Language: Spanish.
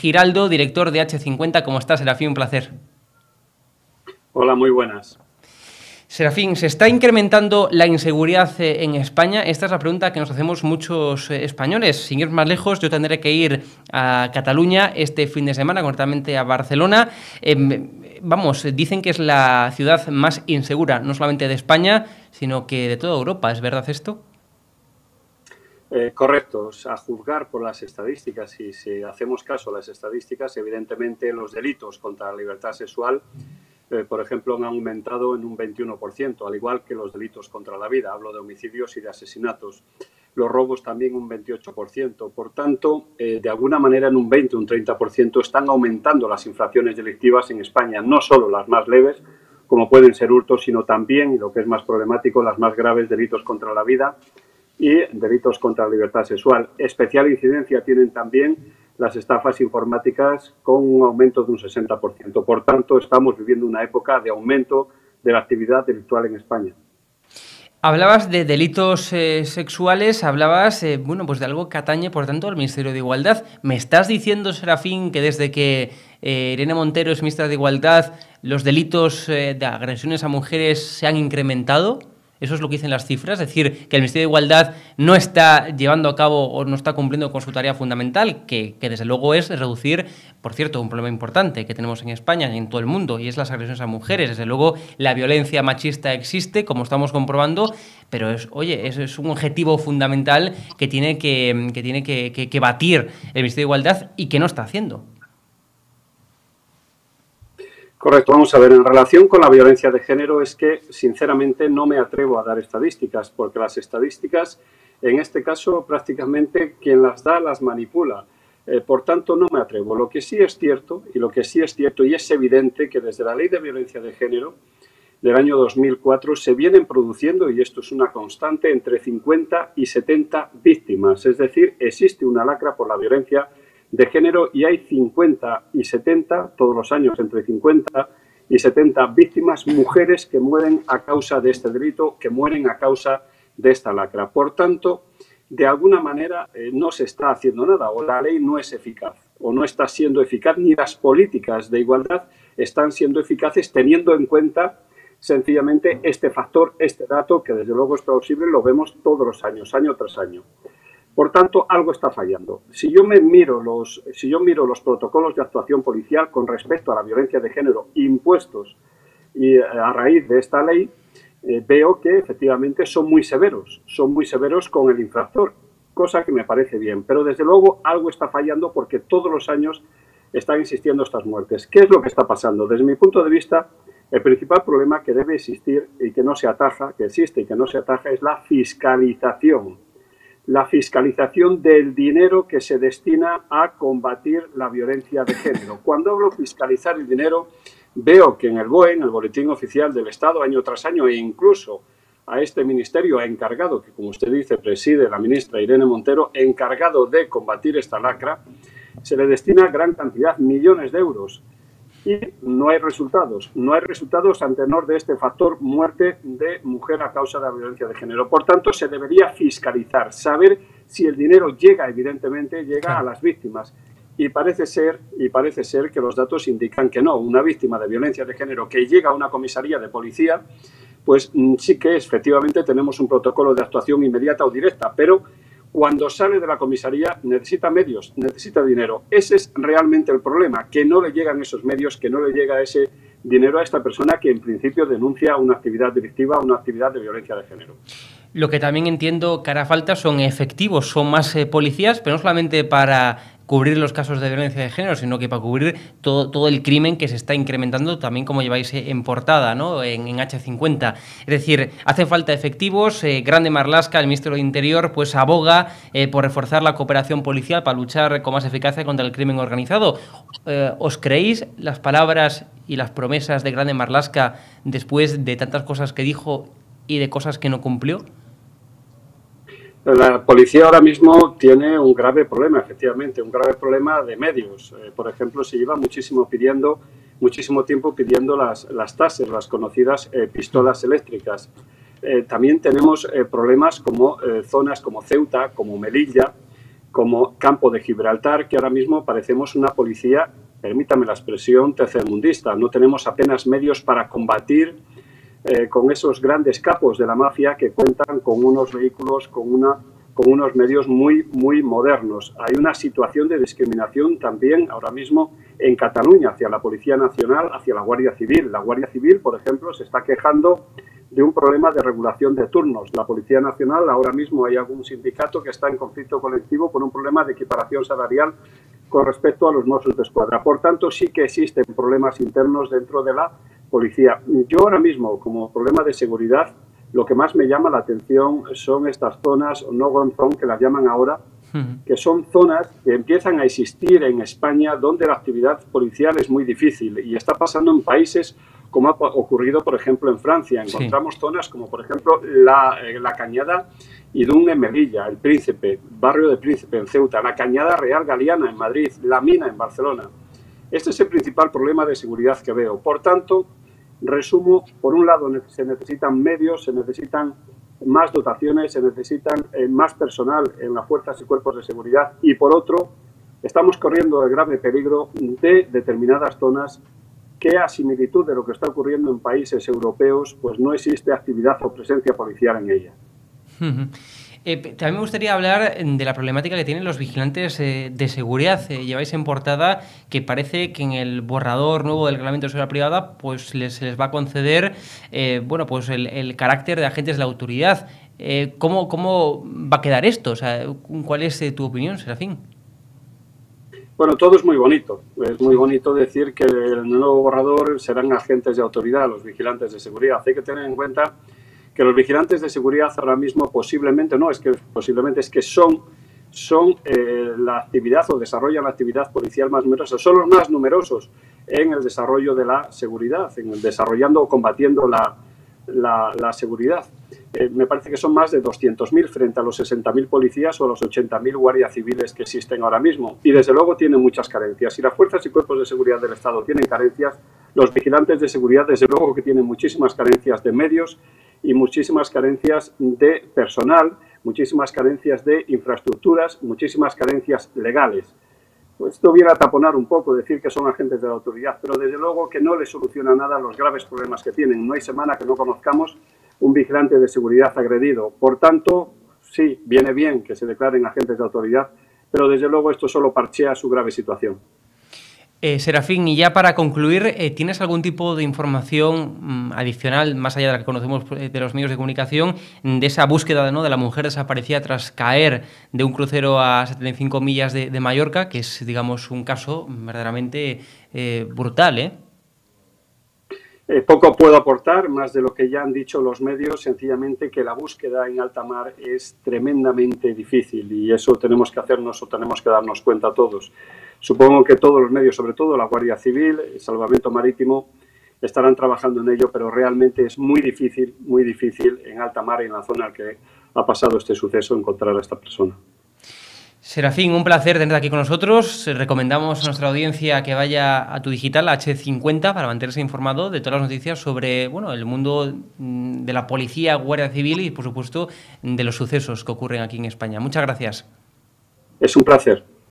Giraldo, director de H50. ¿Cómo estás, Serafín? Un placer. Hola, muy buenas. Serafín, ¿se está incrementando la inseguridad en España? Esta es la pregunta que nos hacemos muchos españoles. Sin ir más lejos, yo tendré que ir a Cataluña este fin de semana, concretamente a Barcelona. Dicen que es la ciudad más insegura, no solamente de España, sino que de toda Europa. ¿Es verdad esto? Correcto. A juzgar por las estadísticas, y si hacemos caso a las estadísticas, evidentemente los delitos contra la libertad sexual, por ejemplo, han aumentado en un 21%, al igual que los delitos contra la vida. Hablo de homicidios y de asesinatos. Los robos también un 28%. Por tanto, de alguna manera en un 20, un 30% están aumentando las infracciones delictivas en España, no solo las más leves, como pueden ser hurtos, sino también, y lo que es más problemático, las más graves, delitos contra la vida y delitos contra la libertad sexual. Especial incidencia tienen también las estafas informáticas, con un aumento de un 60%. Por tanto, estamos viviendo una época de aumento de la actividad delictual en España. Hablabas de delitos sexuales, hablabas pues de algo que atañe, por tanto, al Ministerio de Igualdad. ¿Me estás diciendo, Serafín, que desde que Irene Montero es ministra de Igualdad, los delitos de agresiones a mujeres se han incrementado? ¿Eso es lo que dicen las cifras? Es decir, que el Ministerio de Igualdad no está llevando a cabo o no está cumpliendo con su tarea fundamental, que desde luego es reducir, por cierto, un problema importante que tenemos en España y en todo el mundo, y es las agresiones a mujeres. Desde luego, la violencia machista existe, como estamos comprobando, pero eso es un objetivo fundamental que tiene que batir el Ministerio de Igualdad y que no está haciendo. Correcto. Vamos a ver, en relación con la violencia de género es que, sinceramente, no me atrevo a dar estadísticas, porque las estadísticas, en este caso, prácticamente quien las da las manipula. Por tanto, no me atrevo. Lo que sí es cierto, y es evidente, que desde la Ley de Violencia de Género del año 2004 se vienen produciendo, y esto es una constante, entre 50 y 70 víctimas. Es decir, existe una lacra por la violencia de género y hay 50 y 70, todos los años entre 50 y 70 víctimas, mujeres que mueren a causa de este delito, que mueren a causa de esta lacra. Por tanto, de alguna manera no se está haciendo nada, o la ley no es eficaz, o no está siendo eficaz, ni las políticas de igualdad están siendo eficaces, teniendo en cuenta sencillamente este factor, este dato, que desde luego es plausible, lo vemos todos los años, año tras año. Por tanto, algo está fallando. Si yo miro los protocolos de actuación policial con respecto a la violencia de género impuestos y a raíz de esta ley, veo que efectivamente son muy severos con el infractor, cosa que me parece bien. Pero desde luego algo está fallando, porque todos los años están existiendo estas muertes. ¿Qué es lo que está pasando? Desde mi punto de vista, el principal problema que debe existir y que no se ataja, que existe y que no se ataja, es la fiscalización. La fiscalización del dinero que se destina a combatir la violencia de género. Cuando hablo de fiscalizar el dinero, veo que en el BOE, en el Boletín Oficial del Estado, año tras año, e incluso a este ministerio encargado, que como usted dice preside la ministra Irene Montero, encargado de combatir esta lacra, se le destina gran cantidad, millones de euros. Y no hay resultados ante tenor de este factor muerte de mujer a causa de la violencia de género. Por tanto, se debería fiscalizar, saber si el dinero llega, evidentemente, llega a las víctimas. Y parece ser que los datos indican que no. Una víctima de violencia de género que llega a una comisaría de policía, pues sí que efectivamente tenemos un protocolo de actuación inmediata o directa, pero cuando sale de la comisaría necesita medios, necesita dinero. Ese es realmente el problema, que no le llegan esos medios, que no le llega ese dinero a esta persona que en principio denuncia una actividad delictiva, una actividad de violencia de género. Lo que también entiendo que hará falta son efectivos, son más policías, pero no solamente para cubrir los casos de violencia de género, sino que para cubrir todo el crimen que se está incrementando, también como lleváis en portada, ¿no? en H50. Es decir, hace falta efectivos. Grande Marlaska, el ministro de Interior, pues aboga por reforzar la cooperación policial para luchar con más eficacia contra el crimen organizado. ¿Os creéis las palabras y las promesas de Grande Marlaska después de tantas cosas que dijo y de cosas que no cumplió? La policía ahora mismo tiene un grave problema, efectivamente, un grave problema de medios. Por ejemplo, se lleva muchísimo tiempo pidiendo las Taser, las conocidas pistolas eléctricas. También tenemos problemas como zonas como Ceuta, como Melilla, como Campo de Gibraltar, que ahora mismo parecemos una policía, permítame la expresión, tercermundista. No tenemos apenas medios para combatir con esos grandes capos de la mafia que cuentan con unos vehículos, con unos medios muy modernos. Hay una situación de discriminación también ahora mismo en Cataluña hacia la Policía Nacional, hacia la Guardia Civil. La Guardia Civil, por ejemplo, se está quejando de un problema de regulación de turnos. La Policía Nacional, ahora mismo hay algún sindicato que está en conflicto colectivo por un problema de equiparación salarial con respecto a los Mossos de Escuadra. Por tanto, sí que existen problemas internos dentro de la policía. Yo ahora mismo, como problema de seguridad, lo que más me llama la atención son estas zonas no-go zone, que las llaman ahora, que son zonas que empiezan a existir en España donde la actividad policial es muy difícil y está pasando en países como ha ocurrido, por ejemplo, en Francia. Encontramos zonas como, por ejemplo, la Cañada Idún en Melilla, el Príncipe, barrio de Príncipe en Ceuta, la Cañada Real Galiana en Madrid, la Mina en Barcelona. Este es el principal problema de seguridad que veo. Por tanto, resumo, por un lado se necesitan medios, se necesitan más dotaciones, se necesitan más personal en las fuerzas y cuerpos de seguridad y por otro, estamos corriendo el grave peligro de determinadas zonas que a similitud de lo que está ocurriendo en países europeos, pues no existe actividad o presencia policial en ellas. También me gustaría hablar de la problemática que tienen los vigilantes de seguridad. Lleváis en portada que parece que en el borrador nuevo del Reglamento de Seguridad Privada pues se les va a conceder pues el carácter de agentes de la autoridad. ¿Cómo va a quedar esto? O sea, ¿cuál es tu opinión, Serafín? Bueno, todo es muy bonito. Es muy bonito decir que el nuevo borrador serán agentes de autoridad, los vigilantes de seguridad. Hay que tener en cuenta que los vigilantes de seguridad ahora mismo posiblemente son la actividad o desarrollan la actividad policial más numerosa, son los más numerosos en el desarrollo de la seguridad, en el desarrollando o combatiendo la seguridad. Me parece que son más de 200.000 frente a los 60.000 policías o a los 80.000 guardias civiles que existen ahora mismo. Y desde luego tienen muchas carencias. Si las fuerzas y cuerpos de seguridad del Estado tienen carencias, los vigilantes de seguridad desde luego que tienen muchísimas carencias de medios y muchísimas carencias de personal, muchísimas carencias de infraestructuras, muchísimas carencias legales. Pues esto viene a taponar un poco, decir que son agentes de la autoridad, pero desde luego que no les soluciona nada los graves problemas que tienen. No hay semana que no conozcamos un vigilante de seguridad agredido. Por tanto, sí, viene bien que se declaren agentes de autoridad, pero desde luego esto solo parchea su grave situación. Serafín, y ya para concluir, ¿tienes algún tipo de información adicional, más allá de la que conocemos de los medios de comunicación, de esa búsqueda, ¿no?, de la mujer desaparecida tras caer de un crucero a 75 millas de Mallorca, que es, digamos, un caso verdaderamente brutal, Poco puedo aportar, más de lo que ya han dicho los medios, sencillamente que la búsqueda en alta mar es tremendamente difícil y eso tenemos que hacernos o tenemos que darnos cuenta todos. Supongo que todos los medios, sobre todo la Guardia Civil, el Salvamento Marítimo, estarán trabajando en ello, pero realmente es muy difícil en alta mar y en la zona en la que ha pasado este suceso encontrar a esta persona. Serafín, un placer tenerte aquí con nosotros. Recomendamos a nuestra audiencia que vaya a tu digital H50 para mantenerse informado de todas las noticias sobre el mundo de la policía, Guardia Civil y, por supuesto, de los sucesos que ocurren aquí en España. Muchas gracias. Es un placer.